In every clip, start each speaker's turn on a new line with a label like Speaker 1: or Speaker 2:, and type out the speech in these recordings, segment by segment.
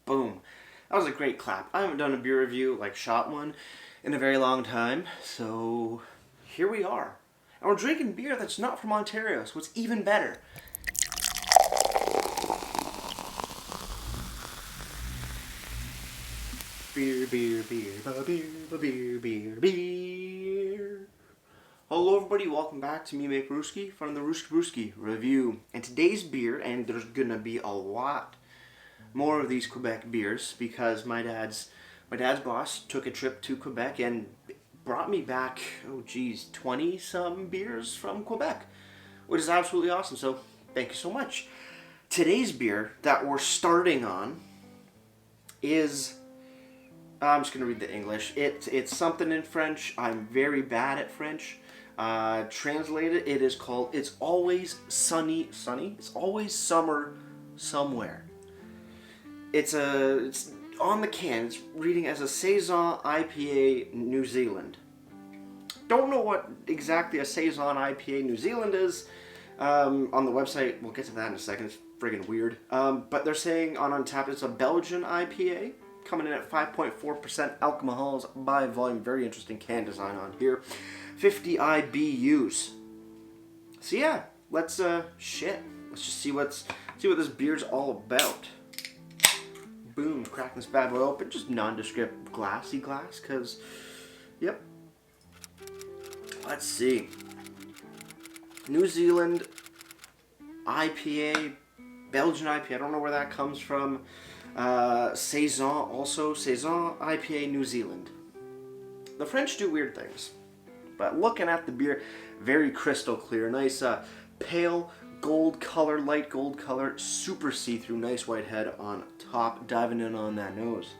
Speaker 1: Boom. That was a great clap. I haven't done a beer review, like shot one, in a very long time. So here we are. And we're drinking beer that's not from Ontario, so it's even better. Beer, beer, beer, beer, beer, beer, beer. Hello everybody, welcome back to me, Make Brewski, from the Brewski review. And today's beer, and there's gonna be a lot more of these Quebec beers because my dad's boss took a trip to Quebec and brought me back, 20 some beers from Quebec, which is absolutely awesome. So thank you so much. Today's beer that we're starting on is, I'm just gonna read the English. It's something in French. I'm very bad at French. Translated, it is called "It's Always Sunny." It's always summer somewhere. It's on the can. It's reading as a Saison IPA New Zealand. Don't know what exactly a Saison IPA New Zealand is. On the website, we'll get to that in a second. It's friggin' weird. But they're saying on Untappd it's a Belgian IPA, coming in at 5.4% alcohols by volume. Very interesting can design on here. 50 IBUs. So yeah, let's just see what this beer's all about. Boom, cracking this bad boy open. Just nondescript glassy glass, cause yep. Let's see. New Zealand IPA, Belgian IPA. I don't know where that comes from. Saison, also Saison IPA New Zealand. The French do weird things, but looking at the beer, very crystal clear. Nice pale gold color, light gold color, super see-through, nice white head on top, diving in on that nose.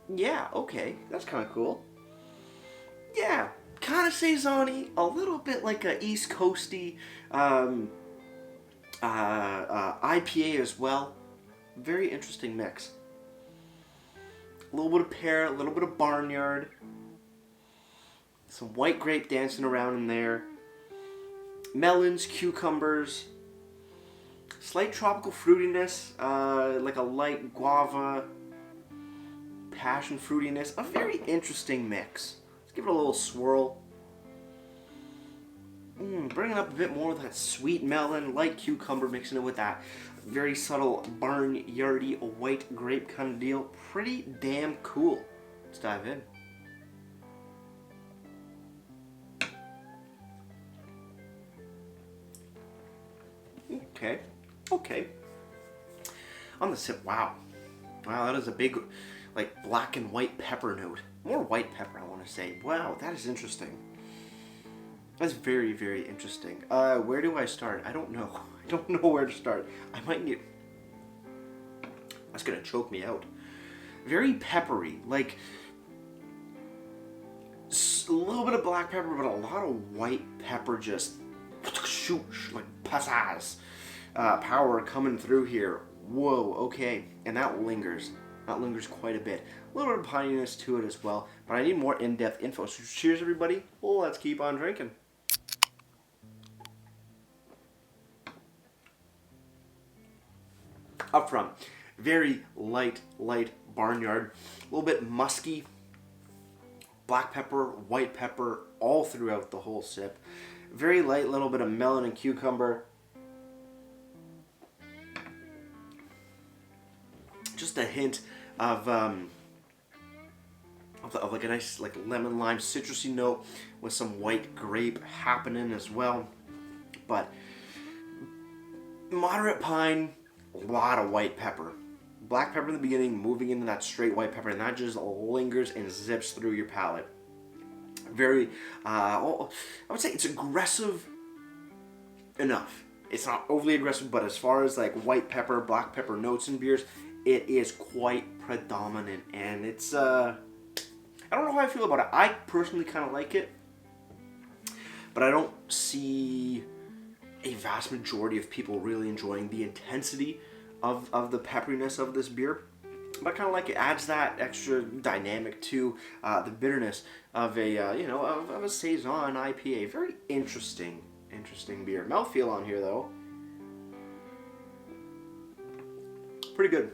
Speaker 1: Yeah, okay, that's kind of cool. Yeah, kind of Saison-y, a little bit like a East Coasty IPA as well. Very interesting mix. A little bit of pear, a little bit of barnyard. Some white grape dancing around in there. Melons, cucumbers. Slight tropical fruitiness, like a light guava, passion fruitiness. A very interesting mix. Let's give it a little swirl. Bringing up a bit more of that sweet melon, light cucumber, mixing it with that very subtle barnyardy white grape kind of deal. Pretty damn cool. Let's dive in. Okay. On the sip, wow, that is a big, like, black and white pepper note. More white pepper, I want to say. Wow, that is interesting. That's very, very interesting. Where do I start? I don't know. I don't know where to start. I might need... That's gonna choke me out. Very peppery, like a little bit of black pepper, but a lot of white pepper, just shoosh, like pizzazz. Power coming through here. Whoa, okay. And that lingers. That lingers quite a bit. A little bit of pininess to it as well, but I need more in-depth info. So cheers, everybody. Well, let's keep on drinking. Up front, very light barnyard. A little bit musky. Black pepper, white pepper, all throughout the whole sip. Very light, little bit of melon and cucumber. Just a hint of like a nice, like, lemon lime citrusy note with some white grape happening as well. But moderate pine, a lot of white pepper. Black pepper in the beginning, moving into that straight white pepper, and that just lingers and zips through your palate. Very, I would say it's aggressive enough. It's not overly aggressive, but as far as like white pepper, black pepper notes in beers, it is quite predominant, and it's, I don't know how I feel about it. I personally kind of like it, but I don't see a vast majority of people really enjoying the intensity of the pepperiness of this beer. But I kind of like it. Adds that extra dynamic to the bitterness of a of a Saison IPA. Very interesting beer. Mouthfeel on here though. Pretty good.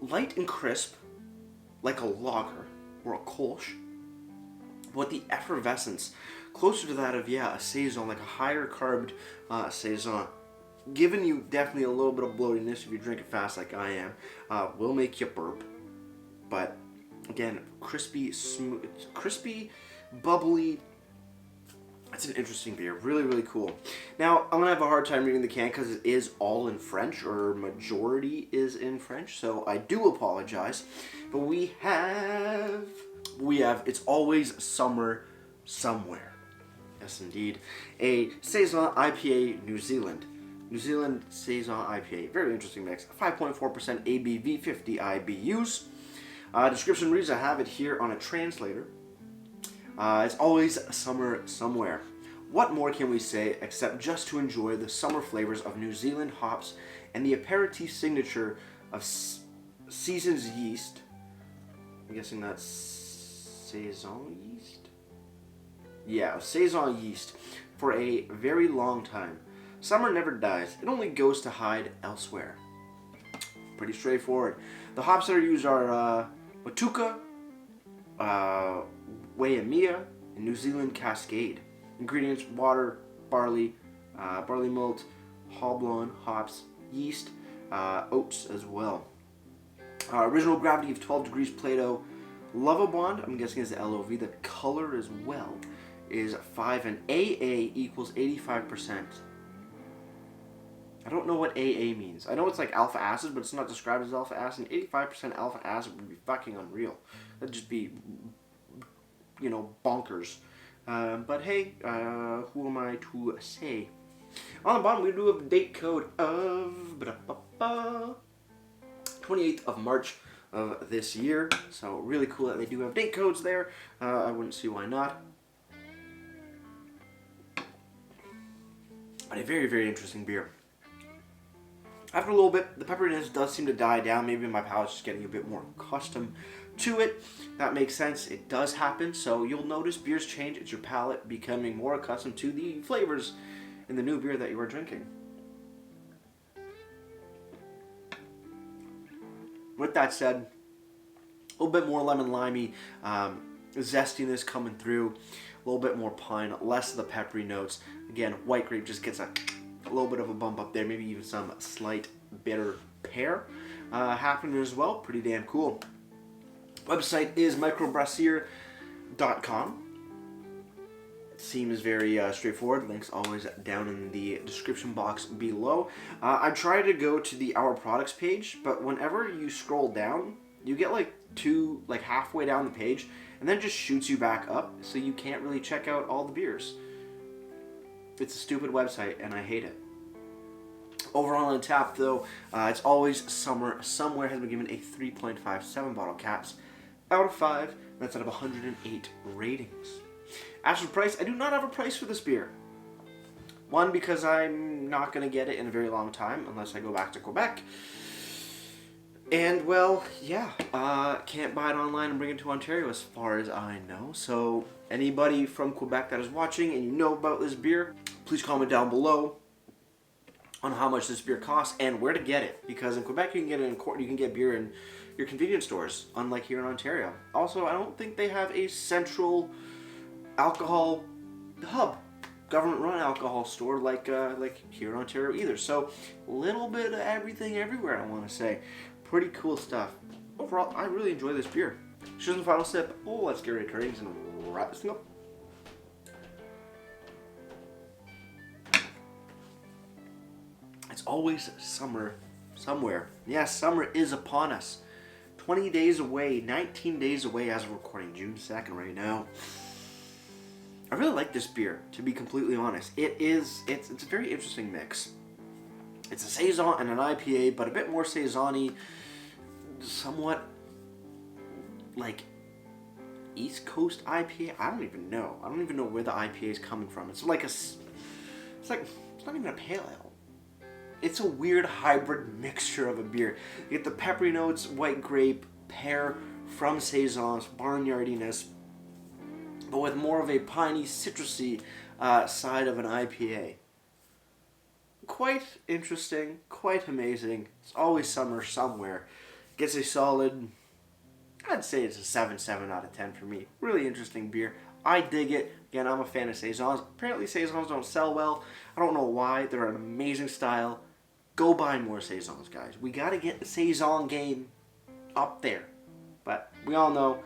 Speaker 1: Light and crisp, like a lager or a Kolsch, but the effervescence closer to that of, yeah, a Saison, like a higher carbed Saison. Giving you definitely a little bit of bloatiness if you drink it fast like I am. Will make you burp. But again, crispy, smooth, crispy, bubbly. It's an interesting beer. Really, really cool. Now, I'm going to have a hard time reading the can because it is all in French, or majority is in French, so I do apologize. But we have, It's Always Summer Somewhere. Yes, indeed. A Saison IPA New Zealand. New Zealand Saison IPA. Very interesting mix. 5.4% ABV, 50 IBUs. Description reads, I have it here on a translator. It's always summer somewhere. What more can we say except just to enjoy the summer flavors of New Zealand hops and the aperitif signature of Season's yeast. I'm guessing that's Saison yeast? Yeah, Saison yeast for a very long time. Summer never dies. It only goes to hide elsewhere. Pretty straightforward. The hops that are used are Matuka, Waimea, and New Zealand Cascade. Ingredients: water, barley, barley malt, hobblon, hops, yeast, oats as well. Original gravity of 12 degrees Plato. Lava bond, I'm guessing is the LOV. The color as well is 5, and AA equals 85%. I don't know what AA means. I know it's like alpha acid, but it's not described as alpha acid. 85% alpha acid would be fucking unreal. That'd just be, you know, bonkers. But hey, who am I to say? On the bottom, we do have a date code of 28th of March of this year. So really cool that they do have date codes there. I wouldn't see why not. But a very, very interesting beer. After a little bit, the pepperiness does seem to die down. Maybe my palate's just getting a bit more accustomed to it. That makes sense. It does happen. So you'll notice beers change. It's your palate becoming more accustomed to the flavors in the new beer that you are drinking. With that said, a little bit more lemon limey, zestiness coming through, a little bit more pine, less of the peppery notes. Again, white grape just gets a little bit of a bump up there, maybe even some slight bitter pear happening as well. Pretty damn cool. Website is microbrasserie.com. Seems very straightforward. Links always down in the description box below. I try to go to the Our Products page, but whenever you scroll down, you get like halfway down the page, and then it just shoots you back up, so you can't really check out all the beers. It's a stupid website, and I hate it. Overall on tap, though, It's Always Summer Somewhere has been given a 3.57 bottle caps out of 5, and that's out of 108 ratings. As for price, I do not have a price for this beer. One, because I'm not going to get it in a very long time, unless I go back to Quebec. And, well, yeah, can't buy it online and bring it to Ontario as far as I know. So, anybody from Quebec that is watching and you know about this beer, please comment down below on how much this beer costs and where to get it. Because in Quebec you can get it you can get beer in your convenience stores, unlike here in Ontario. Also, I don't think they have a central alcohol hub, government-run alcohol store like here in Ontario either. So, a little bit of everything everywhere, I want to say. Pretty cool stuff. Overall, I really enjoy this beer. Here's the final sip. Oh, let's get ready to ratings and wrap this thing up. It's always summer somewhere. Yes, summer is upon us. 20 days away, 19 days away as of recording, June 2nd right now. I really like this beer, to be completely honest. It's a very interesting mix. It's a Saison and an IPA, but a bit more Saison-y, somewhat like East Coast IPA. I don't even know. I don't even know where the IPA is coming from. It's not even a pale ale. It's a weird hybrid mixture of a beer. You get the peppery notes, white grape, pear from Saison's barnyardiness, but with more of a piney, citrusy side of an IPA. quite interesting, quite amazing. It's always summer somewhere. Gets a solid, I'd say it's a 7 out of 10 for me. Really interesting beer. I dig it. Again, I'm a fan of Saisons. Apparently Saisons don't sell well. I don't know why. They're an amazing style. Go buy more Saisons, guys. We got to get the Saison game up there. But we all know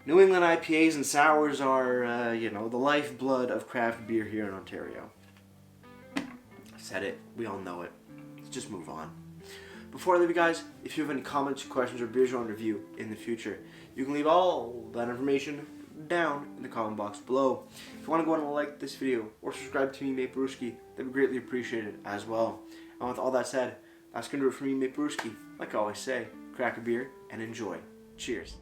Speaker 1: New England IPAs and sours are, the lifeblood of craft beer here in Ontario. I said it. We all know it. Let's just move on. Before I leave you guys, if you have any comments, questions, or beers you want to review in the future, you can leave all that information down in the comment box below. If you want to go and like this video or subscribe to me, Mate Brewski, that'd be greatly appreciated as well. And with all that said, that's going to do it for me, Mate Brewski. Like I always say, crack a beer and enjoy. Cheers.